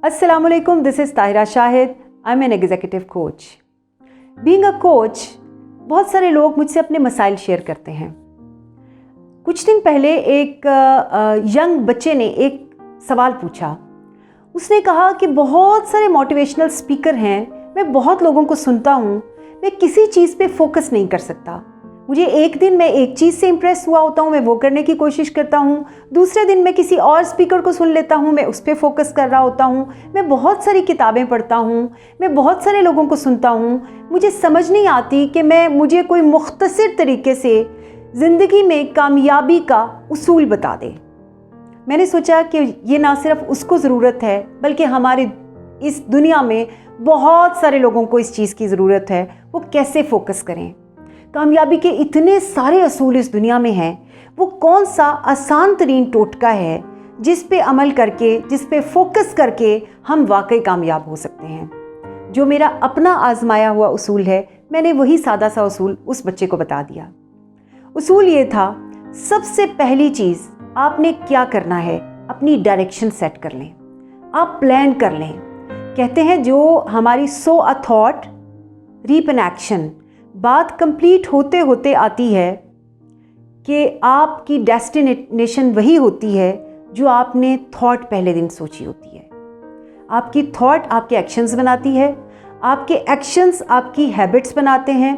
Assalamualaikum, this is Tahira Shahid. I'm an executive coach. Being a coach, बहुत सारे लोग मुझसे अपने मसाइल शेयर करते हैं। कुछ दिन पहले एक यंग बच्चे ने एक सवाल पूछा। उसने कहा कि बहुत सारे मोटिवेशनल स्पीकर हैं, मैं बहुत लोगों को सुनता हूँ, मैं किसी चीज़ पे फोकस नहीं कर सकता। मुझे एक दिन मैं एक चीज़ से इम्प्रेस हुआ होता हूँ, मैं वो करने की कोशिश करता हूँ, दूसरे दिन मैं किसी और स्पीकर को सुन लेता हूँ, मैं उस पर फोकस कर रहा होता हूँ। मैं बहुत सारी किताबें पढ़ता हूँ, मैं बहुत सारे लोगों को सुनता हूँ, मुझे समझ नहीं आती कि मुझे कोई मुख्तसर तरीके से ज़िंदगी में कामयाबी का उसूल बता दे। मैंने सोचा कि ये ना सिर्फ उसको ज़रूरत है, बल्कि हमारी इस दुनिया में बहुत सारे लोगों को इस चीज़ की ज़रूरत है। वो कैसे फोकस करें? कामयाबी के इतने सारे असूल इस दुनिया में हैं, वो कौन सा आसान तरीन टोटका है जिस पे अमल करके, जिस पे फोकस करके हम वाकई कामयाब हो सकते हैं? जो मेरा अपना आजमाया हुआ उसूल है, मैंने वही सादा सा उसूल उस बच्चे को बता दिया। उसूल ये था, सबसे पहली चीज़ आपने क्या करना है, अपनी डायरेक्शन सेट कर लें, आप प्लान कर लें। कहते हैं जो हमारी sow a thought reap an action, बात कंप्लीट होते होते आती है कि आपकी डेस्टिनेशन वही होती है जो आपने थॉट पहले दिन सोची होती है। आपकी थॉट आपके एक्शंस बनाती है, आपके एक्शंस आपकी हैबिट्स बनाते हैं,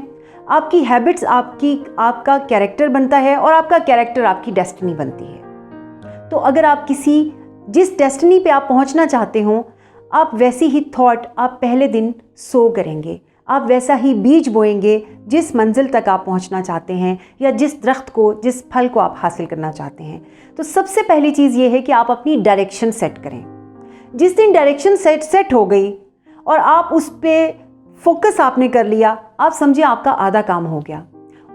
आपकी हैबिट्स आपका कैरेक्टर बनता है और आपका कैरेक्टर आपकी डेस्टिनी बनती है। तो अगर आप जिस डेस्टिनी पे आप पहुंचना चाहते हो, आप वैसी ही थॉट आप पहले दिन सो करेंगे, आप वैसा ही बीज बोएंगे जिस मंजिल तक आप पहुंचना चाहते हैं या जिस दरख्त को, जिस फल को आप हासिल करना चाहते हैं। तो सबसे पहली चीज़ ये है कि आप अपनी डायरेक्शन सेट करें। जिस दिन डायरेक्शन सेट हो गई और आप उस पर फोकस आपने कर लिया, आप समझिए आपका आधा काम हो गया।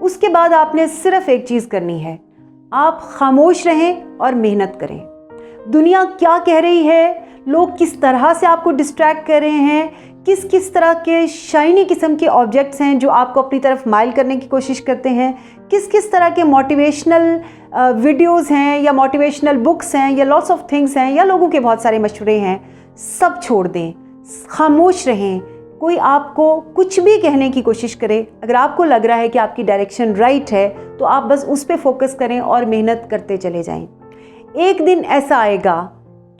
उसके बाद आपने सिर्फ एक चीज़ करनी है, आप खामोश रहें और मेहनत करें। दुनिया क्या कह रही है, लोग किस तरह से आपको डिस्ट्रैक्ट कर रहे हैं, किस तरह के शाइनी किस्म के ऑब्जेक्ट्स हैं जो आपको अपनी तरफ माइल करने की कोशिश करते हैं, किस तरह के मोटिवेशनल वीडियोस हैं या मोटिवेशनल बुक्स हैं या लॉट्स ऑफ थिंग्स हैं या लोगों के बहुत सारे मशवरे हैं, सब छोड़ दें, खामोश रहें। कोई आपको कुछ भी कहने की कोशिश करे, अगर आपको लग रहा है कि आपकी डायरेक्शन राइट है, तो आप बस उस पर फोकस करें और मेहनत करते चले जाएं। एक दिन ऐसा आएगा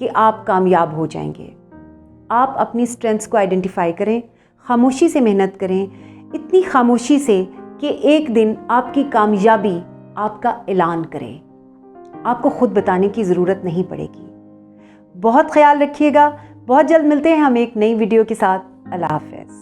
कि आप कामयाब हो जाएंगे। आप अपनी स्ट्रेंथ्स को आइडेंटिफाई करें, खामोशी से मेहनत करें, इतनी खामोशी से कि एक दिन आपकी कामयाबी आपका ऐलान करे, आपको खुद बताने की ज़रूरत नहीं पड़ेगी। बहुत ख्याल रखिएगा, बहुत जल्द मिलते हैं हम एक नई वीडियो के साथ। अल्लाह हाफ़िज़।